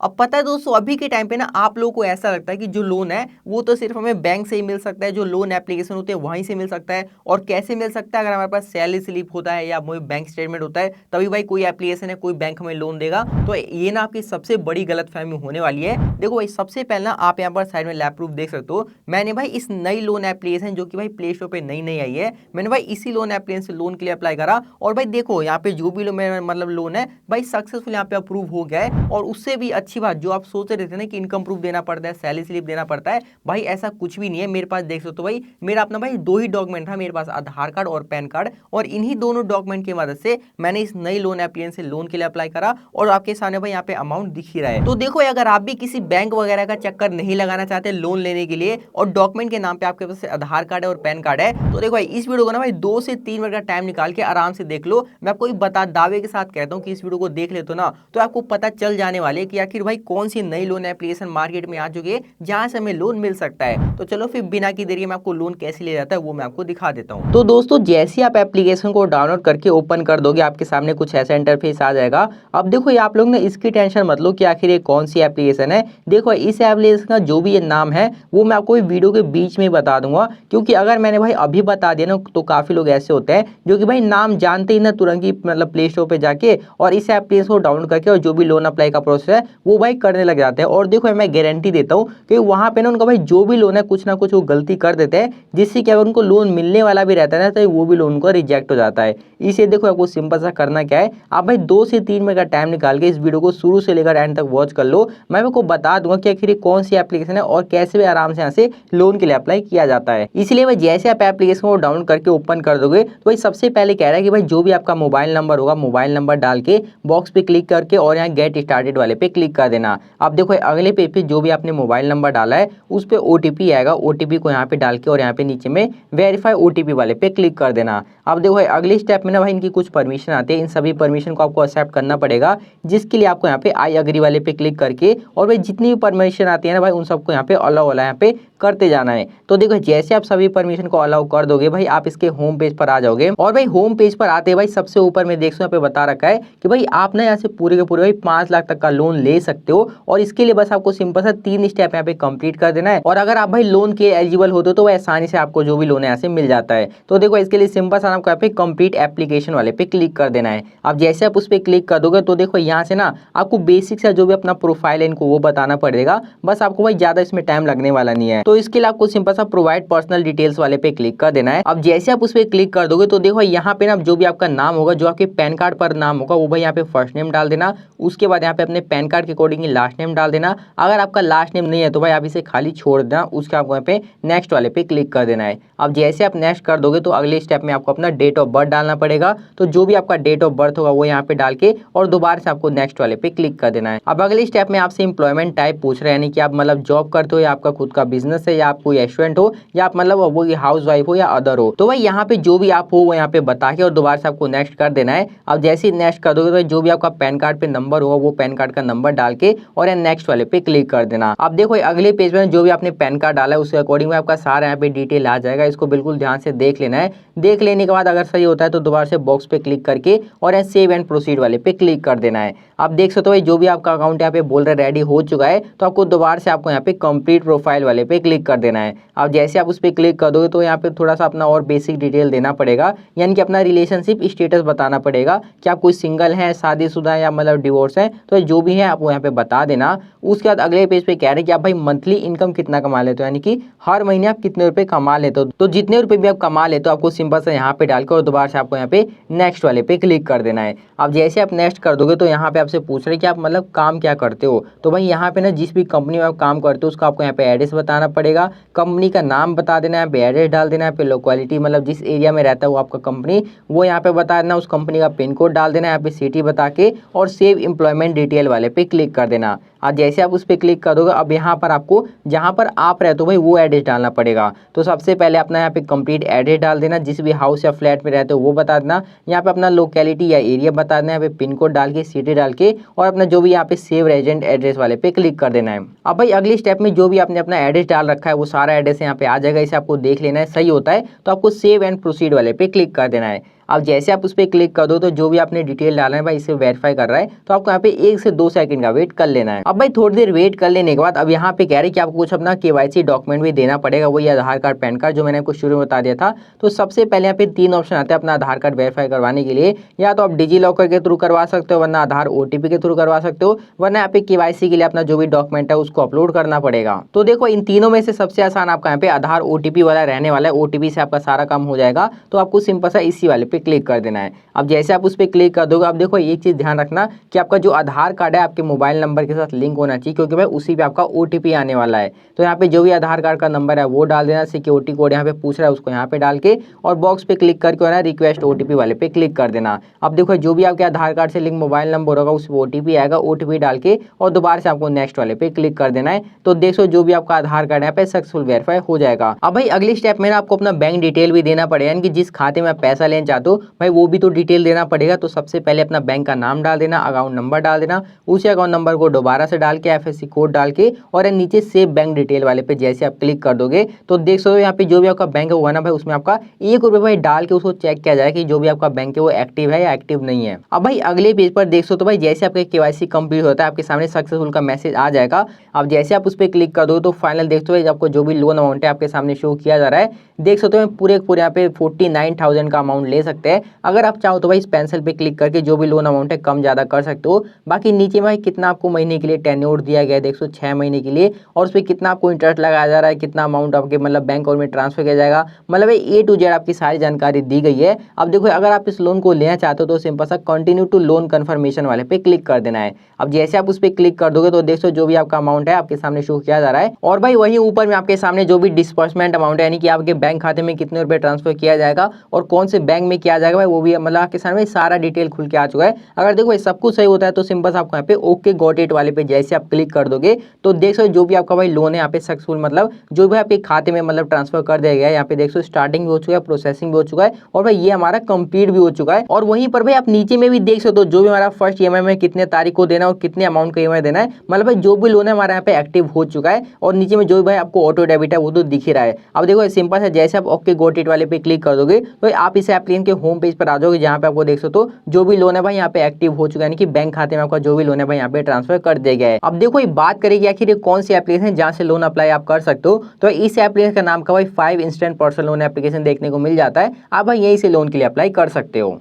अब पता है दोस्तों, अभी के टाइम पे ना आप लोगों को ऐसा लगता है कि जो लोन है वो तो सिर्फ हमें बैंक से ही मिल सकता है, जो लोन एप्लीकेशन होते हैं वहीं से मिल सकता है। और कैसे मिल सकता है? अगर हमारे पास सैलरी स्लिप होता है या बैंक स्टेटमेंट होता है तभी भाई कोई एप्लीकेशन है, कोई बैंक हमें लोन देगा। तो ये ना आपकी सबसे बड़ी गलतफहमी होने वाली है। देखो भाई, सबसे पहले ना आप यहाँ पर साइड में लैप प्रूफ देख सकते हो। मैंने भाई इस नई लोन एप्लीकेशन जो कि भाई प्ले स्टोर पे नई नई आई है, मैंने भाई इसी लोन एप्लीकेशन से लोन के लिए अप्लाई करा। और भाई देखो यहाँ पे जो भी मतलब लोन है भाई सक्सेसफुल यहाँ पे अप्रूव हो गया है। और उससे भी अच्छी बात, जो आप सोच रहे थे ना कि इनकम प्रूफ देना पड़ता है, सैलरी स्लिप देना पड़ता है, भाई ऐसा कुछ भी नहीं है। मेरे पास देख सकते हो भाई, मेरा अपना भाई दो ही डॉक्यूमेंट था, मेरे पास आधार कार्ड और पैन कार्ड, और इन्हीं दोनों डॉक्यूमेंट की मदद से मैंने इस नई लोन एप्लीकेशन से लोन के लिए अप्लाई करा। और आपके सामने भाई यहाँ पे अमाउंट दिख ही रहा है। तो देखो, अगर आप भी किसी बैंक वगैरह का चक्कर नहीं लगाना चाहते लोन लेने के लिए, और डॉक्यूमेंट के नाम पे आपके पास आधार कार्ड है और पैन कार्ड है, तो देखो भाई इस वीडियो को ना भाई 2 से 3 मिनट का टाइम निकाल के आराम से देख लो। मैं आपको बता दावे के साथ कहता हूँ कि इस वीडियो को देख ले तो ना, तो आपको पता चल जाने वाले कि आखिर भाई कौन सी नई लोन एप्लीकेशन मार्केट में आ चुकी है जहां से हमें लोन मिल सकता है। तो चलो फिर बिना की देरी में आपको लोन कैसे ले जाता है वो मैं आपको दिखा देता हूँ। तो दोस्तों, जैसे आप एप्लीकेशन को डाउनलोड करके ओपन कर दोगे, आपके सामने कुछ ऐसा इंटरफेस आ जाएगा। अब देखो, ये आप लोग ने इसकी टेंशन मत लो कि आखिर ये कौन सी एप्लीकेशन है। देखो, इस एप्लीकेशन का जो भी ये नाम है वो मैं आपको वीडियो के बीच में बता दूंगा, क्योंकि अगर मैंने भाई अभी बता दिया ना तो काफी लोग ऐसे होते हैं जो कि भाई नाम जानते ही ना तुरंत ही मतलब प्ले स्टोर पे जाके और इस एप्लीकेशन को डाउनलोड करके और जो भी लोन अप्लाई का प्रोसेस है वो भाई करने लग जाते हैं। और देखो, मैं गारंटी देता हूँ कि वहां पे ना उनका भाई जो भी लोन है कुछ ना कुछ वो गलती कर देते हैं, जिससे कि अगर उनको लोन मिलने वाला भी रहता है ना तो वो भी लोन को रिजेक्ट हो जाता है। इसे देखो, आपको सिंपल सा करना क्या है, आप भाई 2 से 3 मिनट का टाइम निकाल के इस वीडियो को शुरू से लेकर एंड तक वॉच कर लो। मैं आपको बता दूंगा कि आखिर कौन सी एप्लीकेशन है और कैसे भी आराम से यहाँ से लोन के लिए अप्लाई किया जाता है। इसलिए भाई जैसे आप एप्लीकेशन को डाउनलोड करके ओपन कर दोगे तो भाई सबसे पहले कह रहा है कि भाई जो भी आपका मोबाइल नंबर होगा, मोबाइल नंबर डाल के बॉक्स पे क्लिक करके और यहाँ गेट स्टार्टेड वाले पे क्लिक कर देना। अब देखो, अगले पेज पे जो भी आपने मोबाइल नंबर डाला है उस पे ओटीपी आएगा, ओटीपी को यहाँ पे डाल के और यहाँ पे नीचे में वेरीफाई ओटीपी वाले पे क्लिक कर देना। अब देखो, अगले स्टेप में ना भाई इनकी कुछ परमिशन आती है, इन सभी परमिशन को आपको एक्सेप्ट करना पड़ेगा, जिसके लिए आपको यहाँ पे आई अग्री वाले पे क्लिक करके और भाई जितनी भी परमिशन आती है ना भाई उन सबको यहाँ पे अलाउ वाला यहाँ पे करते जाना है। तो देखो, जैसे आप सभी परमिशन को अलाउ कर दोगे भाई आप इसके होम पेज पर आ जाओगे। और भाई होम पेज पर आते भाई सबसे ऊपर में देख यहाँ पे बता रखा है कि भाई आप ना यहाँ से पूरे के पूरे भाई 5 लाख तक का लोन ले सकते हो। और इसके लिए बस आपको सिंपल सा 3 स्टेप यहाँ पे कंप्लीट कर देना है। और अगर आप भाई लोन के एलिजिबल होते हो तो आसानी से आपको जो भी लोन है यहाँ से मिल जाता है। तो देखो, इसके लिए सिंपल सा आपको यहाँ पे कंप्लीट एप्लीकेशन वाले पे क्लिक कर देना है। अब जैसे आप उस पर क्लिक कर दोगे तो देखो यहाँ से ना आपको बेसिक सा जो भी अपना प्रोफाइल है इनको वो बताना पड़ेगा। बस आपको भाई ज्यादा इसमें टाइम लगने वाला नहीं है। तो इसके लिए आपको सिंपल सा प्रोवाइड पर्सनल डिटेल्स वाले पे क्लिक कर देना है। अब जैसे आप उस पर क्लिक कर दोगे तो देखो यहाँ पे ना जो भी आपका नाम होगा, जो आपके पैन कार्ड पर नाम होगा वो भाई यहाँ पे फर्स्ट नेम डाल देना। उसके बाद यहाँ पे अपने पैन कार्ड के अकॉर्डिंग लास्ट नेम डाल देना। अगर आपका लास्ट नेम नहीं है तो भाई आप इसे खाली छोड़ देना। उसके आपको यहाँ पे नेक्स्ट वाले पे क्लिक कर देना है। अब जैसे आप नेक्स्ट कर दोगे तो अगले स्टेप में आपको अपना डेट ऑफ बर्थ डालना पड़ेगा। तो जो भी आपका डेट ऑफ बर्थ होगा वो यहाँ पे डाल के और दोबारा से आपको नेक्स्ट वाले पे क्लिक कर देना है। अब अगले स्टेप में आपसे एम्प्लॉयमेंट टाइप पूछ रहे हैं, यानी कि आप मतलब जॉब करते हो या आपका खुद का बिजनेस है या आप कोई स्टूडेंट हो या आप मतलब वो हाउस वाइफ हो या अदर हो। तो भाई यहाँ पे जो भी आप हो वो यहाँ पे बता के और दोबारा से आपको नेक्स्ट कर देना है। अब जैसे ही नेक्स्ट कर दोगे तो जो भी आपका पैन कार्ड पे नंबर होगा वो पैन कार्ड का नंबर डाल के और यहाँ नेक्स्ट वाले पे क्लिक कर देना। अब देखो, अगले पेज में जो भी आपने पैन कार्ड डाला है उसके अकॉर्डिंग आपका सारा यहाँ पे डिटेल आ जाएगा। इसको बिल्कुल ध्यान से देख लेना है। देख लेने के बाद अगर सही होता है तो दोबारा से बॉक्स पे क्लिक करके और यहाँ सेव एंड प्रोसीड वाले पे क्लिक कर देना है। आप देख सकते हो भाई जो भी आपका अकाउंट यहाँ पे बोल रहे रेडी हो चुका है, तो आपको दोबारा से आपको यहाँ पे कंप्लीट प्रोफाइल वाले पे क्लिक कर देना है। अब जैसे आप उस पर क्लिक कर दोगे तो यहाँ पे थोड़ा सा अपना और बेसिक डिटेल देना पड़ेगा, यानी कि अपना रिलेशनशिप स्टेटस बताना पड़ेगा कि आप कोई सिंगल है, शादीशुदा है या मतलब डिवोर्स है। तो जो भी है आप वो यहाँ पे बता देना। उसके बाद अगले पेज पे कह रहे हैं कि आप भाई मंथली इनकम कितना कमा लेते हो, यानी कि हर महीने आप कितने रुपए कमा लेते हो। तो जितने रुपए भी आप कमा लेते हो आपको सिंपल से यहाँ पे डालकर और दोबारा से आपको यहाँ पे नेक्स्ट वाले पे क्लिक कर देना है। अब जैसे आप नेक्स्ट कर दोगे तो यहाँ पे आपसे पूछ रहे हैं कि आप मतलब काम क्या करते हो। तो भाई यहाँ पे ना जिस भी कंपनी में आप काम करते हो उसका आपको यहाँ पे एड्रेस बताना पड़ेगा, कंपनी का नाम बता देना है, पे एड्रेस डाल देना है, पे लोकेलिटी मतलब जिस एरिया में रहता है वो आपका कंपनी वो यहाँ पे बता देना, उस कंपनी का पिन कोड डाल देना है, यहाँ पे सिटी बता के और सेव एम्प्लॉयमेंट डिटेल वाले पे क्लिक कर देना। आज जैसे आप उस पर क्लिक कर दोगे अब यहाँ पर आपको जहाँ पर आप रहते हो भाई वो एड्रेस डालना पड़ेगा। तो सबसे पहले अपना यहाँ पे कंप्लीट एड्रेस डाल देना, जिस भी हाउस या फ्लैट में रहते हो वो बता देना, यहाँ पे अपना लोकेलिटी या एरिया बता देना, यहाँ पे पिन कोड डाल के सिटी डाल के और अपना जो भी यहाँ पे सेव रेजिडेंट एड्रेस वाले पे क्लिक कर देना है। अब भाई अगली स्टेप में जो भी आपने अपना एड्रेस डाल रखा है वो सारा एड्रेस यहाँ पे आ जाएगा। इसे आपको देख लेना है, सही होता है तो आपको सेव एंड प्रोसीड वाले पे क्लिक कर देना है। अब जैसे आप उस पर क्लिक कर दो तो जो भी आपने डिटेल डाला है भाई इसे वेरीफाई कर रहा है, तो आपको यहाँ पे 1 से 2 सेकंड का वेट कर लेना है। अब भाई थोड़ी देर वेट कर लेने के बाद अब यहाँ पे कह रहे हैं कि आपको कुछ अपना केवाईसी डॉक्यूमेंट भी देना पड़ेगा, वही आधार कार्ड पैन कार्ड जो मैंने आपको शुरू में बता दिया था। तो सबसे पहले यहाँ पे 3 ऑप्शन आते हैं अपना आधार कार्ड वेरीफाई करवाने के लिए, या तो आप डिजी लॉकर के थ्रू करवा सकते हो, वरना आधार OTP के थ्रू करवा सकते हो, वरना यहाँ पे केवाईसी के लिए अपना जो भी डॉक्यूमेंट है उसको अपलोड करना पड़ेगा। तो देखो इन तीनों में से सबसे आसान आपका यहाँ पे आधार OTP वाला रहने वाला है, OTP से आपका सारा काम हो जाएगा। तो आपको सिंपल सा इसी वाले पे क्लिक कर देना है। अब जैसे आप उस पर क्लिक कर दोगे, अब देखो एक चीज ध्यान रखना कि आपका जो आधार कार्ड है आपके मोबाइल नंबर के साथ लिंक होना चाहिए, क्योंकि भाई उसी पे आपका OTP आने वाला है। तो यहाँ पे जो भी आधार कार्ड का नंबर है वो डाल देना, सिक्योरिटी कोड यहाँ पे पूछ रहा है उसको यहाँ पे डाल के, और बॉक्स पे क्लिक करके है ना रिक्वेस्ट OTP वाले पे क्लिक कर देना। अब देखो जो भी आपके आधार कार्ड से लिंक मोबाइल नंबर होगा उस OTP आएगा, OTP डाल के और दोबारा से आपको नेक्स्ट वाले पे क्लिक कर देना है। तो देखो जो भी आपका आधार कार्ड यहाँ पे सक्सेसफुल वेरीफाई हो जाएगा। अब भाई अगली स्टेप में ना आपको अपना बैंक डिटेल भी देना पड़ेगा, यानी कि जिस खाते में आप पैसा लेना चाहते हो भाई वो भी तो डिटेल देना पड़ेगा। तो सबसे पहले अपना बैंक का नाम डाल देना, अकाउंट नंबर डाल देना, उसी अकाउंट नंबर को दोबारा से डाल के FSC कोड डाल के और नीचे सेव बैंक डिटेल वाले पे जैसे आप क्लिक कर दोगे तो देख सकते हो यहाँ पे जो भी आपका बैंक होगा ना भाई उसमें आपका 1 रुपये भाई डाल के उसको चेक किया जाए कि जो भी आपका बैंक है वो एक्टिव है या एक्टिव नहीं है। अब भाई अगले पेज पर देख सकते हो भाई जैसे आपका KYC कंप्लीट होता है आपके सामने सक्सेसफुल का मैसेज आ जाएगा। अब जैसे आप उस पर क्लिक कर दो तो फाइनल देखते हो आपको जो भी लोन अमाउंट है आपके सामने शो किया जा रहा है। देख सकते हो पूरे यहाँ पे 49,000 का अमाउंट ले सकते हैं। अगर आप चाहो तो भाई इस पेंसिल पे क्लिक करके जो भी लोन अमाउंट है कम ज्यादा कर सकते हो। बाकी नीचे में कितना आपको महीने के लिए टेन्योर दिया गया है, देख सकते 6 महीने के लिए, और उस पर कितना आपको इंटरेस्ट लगाया जा रहा है, कितना अमाउंट आपके मतलब बैंक अकाउंट में ट्रांसफर किया जाएगा, मतलब A to Z आपकी सारी जानकारी दी गई है। अब देखो अगर आप इस लोन को लेना चाहते हो तो सिंपल सा कंटिन्यू टू लोन कंफर्मेशन वाले पे क्लिक कर देना है। अब जैसे आप उस पर क्लिक कर दोगे तो देखो जो भी आपका अमाउंट है आपके सामने शो किया जा रहा है, और भाई वही ऊपर में आपके सामने जो भी डिस्बर्समेंट अमाउंट है यानी कि आपके बैंक खाते में कितने रुपए ट्रांसफर किया जाएगा और कौन से बैंक में किया जाएगा भाई वो भी मतलब आपके सामने सारा डिटेल खुल के आ चुका है। अगर देखो सब कुछ सही होता है तो सिंपल आपको यहाँ पे ओके गॉट इट वाले पे जैसे आप क्लिक कर दोगे तो देख सकते जो भी आपका भाई लोन है यहाँ पे सक्सेसफुल मतलब जो भी आपके खाते में मतलब ट्रांसफर कर दिया गया है। यहाँ पे देख सकते स्टार्टिंग भी हो चुका है, प्रोसेसिंग भी हो चुका है, और भाई ये हमारा कंप्लीट भी हो चुका है। और वहीं पर भाई आप नीचे में भी देख सकते हो जो भी हमारा फर्स्ट EMI में कितने तारीख को देना और कितने अमाउंट का EMI देना है, मतलब भाई जो भी लोन है हमारा यहाँ पे एक्टिव हो चुका है। और नीचे में जो भी भाई आपको ऑटो डेबिट है वो तो दिख ही रहा है। अब देखो सिंपल है जैसे आप ओके गॉट इट वाले पे क्लिक कर दोगे तो आप इस एप्लीकेशन के होम पेज पर आ जाओगे जहाँ पे आपको देख सकते हो जो भी लोन है भाई यहाँ पे एक्टिव हो चुका है, यानी कि बैंक खाते में आपका जो भी लोन है भाई यहाँ पे ट्रांसफर कर दिया गया है। अब देखो ये बात करेगी आखिर ये कौन सी एप्लीकेशन है जहाँ से लोन अप्लाई आप कर सकते हो, तो इस एप्लीकेशन का नाम का भाई 5 इंस्टेंट पर्सनल लोन एप्लीकेशन देखने को मिल जाता है। आप भाई यहीं से लोन के लिए अप्लाई कर सकते हो।